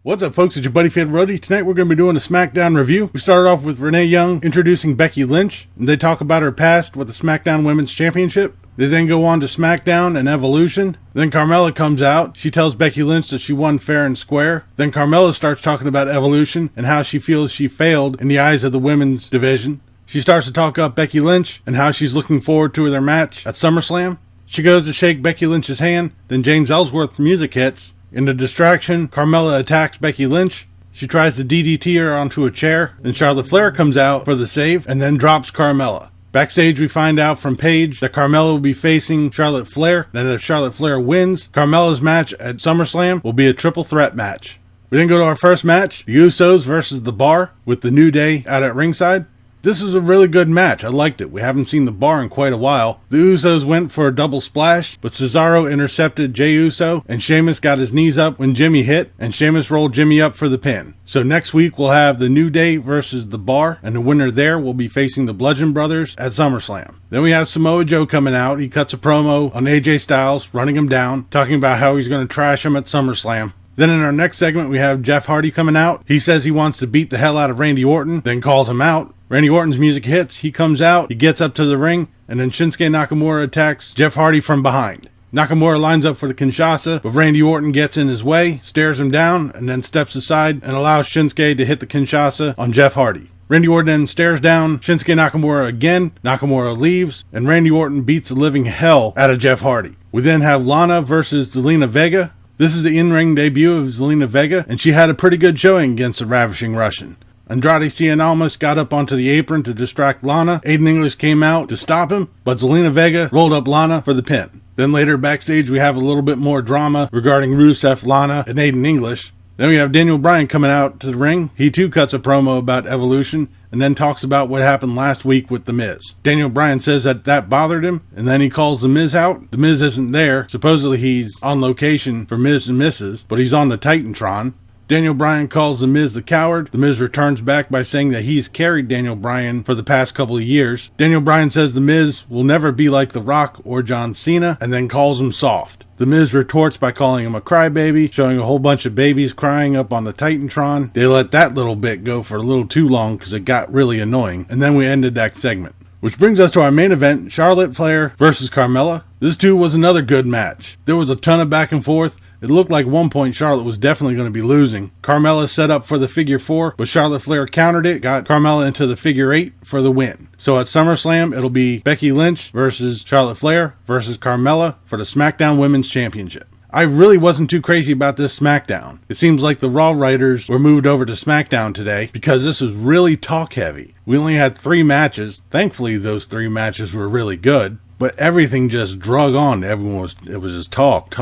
What's up, folks? It's your buddy Fatalroadie. Tonight we're going to be doing a Smackdown review. We started off with Renee Young introducing Becky Lynch, and they talk about her past with the Smackdown Women's Championship. They then go on to Smackdown and Evolution. Then Carmella comes out. She tells Becky Lynch that she won fair and square. Then Carmella starts talking about Evolution and how she feels she failed in the eyes of the women's division. She starts to talk up Becky Lynch and how she's looking forward to their match at SummerSlam. She goes to shake Becky Lynch's hand. Then James Ellsworth's music hits. In the distraction, Carmella attacks Becky Lynch. She tries to DDT her onto a chair. Then Charlotte Flair comes out for the save and then drops Carmella. Backstage, we find out from Paige that Carmella will be facing Charlotte Flair. Then if Charlotte Flair wins, Carmella's match at SummerSlam will be a triple threat match. We then go to our first match, the Usos versus The Bar, with the New Day out at ringside. This was a really good match. I liked it. We haven't seen The Bar in quite a while. The Usos went for a double splash, but Cesaro intercepted Jey Uso, and Sheamus got his knees up when Jimmy hit, and Sheamus rolled Jimmy up for the pin. So next week we'll have the New Day versus The Bar, and the winner there will be facing the Bludgeon Brothers at SummerSlam. Then we have Samoa Joe coming out. He cuts a promo on AJ Styles, running him down, talking about how he's going to trash him at SummerSlam. Then in our next segment, we have Jeff Hardy coming out. He says he wants to beat the hell out of Randy Orton, then calls him out. Randy Orton's music hits. He comes out, he gets up to the ring, and then Shinsuke Nakamura attacks Jeff Hardy from behind. Nakamura lines up for the Kinshasa, but Randy Orton gets in his way, stares him down, and then steps aside and allows Shinsuke to hit the Kinshasa on Jeff Hardy. Randy Orton then stares down Shinsuke Nakamura again. Nakamura leaves, and Randy Orton beats the living hell out of Jeff Hardy. We then have Lana versus Zelina Vega. This is the in-ring debut of Zelina Vega, and she had a pretty good showing against the Ravishing Russian. Andrade Cien Almas got up onto the apron to distract Lana. Aiden English came out to stop him, but Zelina Vega rolled up Lana for the pin. Then later backstage we have a little bit more drama regarding Rusev, Lana, and Aiden English. Then we have Daniel Bryan coming out to the ring. He too cuts a promo about Evolution and then talks about what happened last week with The Miz. Daniel Bryan says that bothered him, and then he calls The Miz out. The Miz isn't there. Supposedly he's on location for Miz and Mrs., but he's on the Titantron. Daniel Bryan calls The Miz the coward. The Miz returns back by saying that he's carried Daniel Bryan for the past couple of years. Daniel Bryan says The Miz will never be like The Rock or John Cena, and then calls him soft. The Miz retorts by calling him a crybaby, showing a whole bunch of babies crying up on the Titantron. They let that little bit go for a little too long because it got really annoying, and then we ended that segment. Which brings us to our main event, Charlotte Flair versus Carmella. This too was another good match. There was a ton of back and forth. It looked like 1 point Charlotte was definitely going to be losing. Carmella set up for the figure 4, but Charlotte Flair countered it, got Carmella into the figure 8 for the win. So at SummerSlam, it'll be Becky Lynch versus Charlotte Flair versus Carmella for the Smackdown Women's Championship. I really wasn't too crazy about this Smackdown. It seems like the Raw writers were moved over to Smackdown today because this was really talk heavy. We only had 3 matches. Thankfully, those 3 matches were really good. But everything just drug on. It was just talk.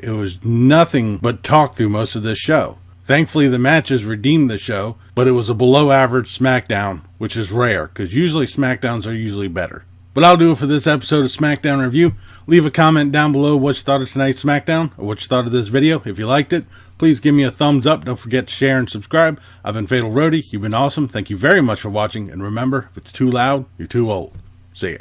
It was nothing but talk through most of this show. Thankfully, the matches redeemed the show, but it was a below average Smackdown, which is rare, because usually Smackdowns are usually better. But I'll do it for this episode of Smackdown Review. Leave a comment down below what you thought of tonight's Smackdown, or what you thought of this video. If you liked it, please give me a thumbs up. Don't forget to share and subscribe. I've been Fatalroadie. You've been awesome. Thank you very much for watching, and remember, if it's too loud, you're too old. See ya.